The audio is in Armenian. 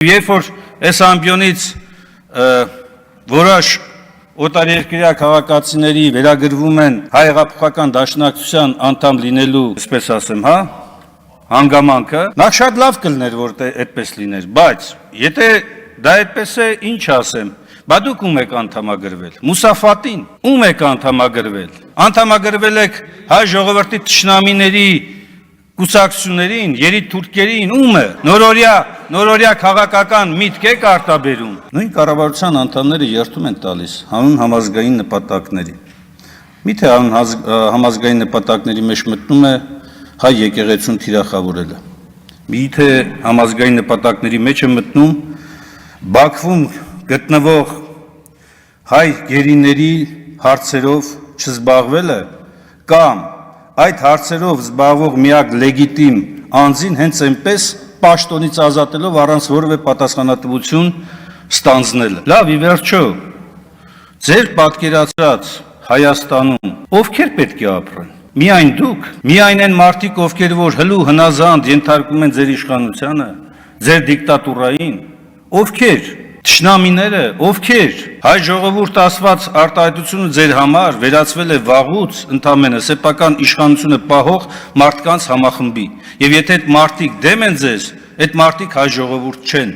Երբ որ այս ամբիոնից որոշ օտարերկրյա քաղաքացիների վերագրվում են հայ հեղափոխական դաշնակցության անդամ լինելու, այսպես ասեմ, հանգամանքը, նախ շատ լավ կլներ, որ այդպես լիներ, բայց եթե դա այդպես է, ինչ ասեմ, բա դուք ում եք անդամագրվել, Մուսաֆատին, ում եք անդամագրվել, անդամագրվել եք հայ ժողովրդի թշնամիների կուսակցություններին, երիտթուրքերին, ումը, նորորյա քաղաքական միտք եք արտաբերում։ Նույն կառավարության անդամները երթում են տալիս հանուն համազգային նպատակների։ Միթե համազգային նպատակների մեջ մտնում է հայ եկեղեցուն թիրախավորելը։ Միթե համազգային նպատակների մեջ է մտնում Բաքվում գտնվող հայ գերիների հարցերով չզբաղվելը կամ այդ հարցերով զբաղվող միակ լեգիտիմ անձին հենց այնպես պաշտոնից ազատելով առանց որևէ պատասխանատվություն ստանձնելը։ Լավ, ի վերջո, ձեր պատկերացրած Հայաստանում ովքեր պետք է ապրեն։ Միայն դուք, միայն այն մարդիկ, ովքեր որ հլու հնազանդ ենթարկում են ձեր իշխանությանը, ձեր դիկտատուրային, ովքեր Թշնամիները, ովքեր հայ ժողովուրդ ասված արտահայտությունը ձեր համար վերածվել է վաղուց ընդամենը սեփական իշխանությունը պահող մարդկանց համախմբի։ Եվ եթե այդ մարդիկ դեմ են ձեզ, այդ մարդիկ հայ ժողովուրդ չեն։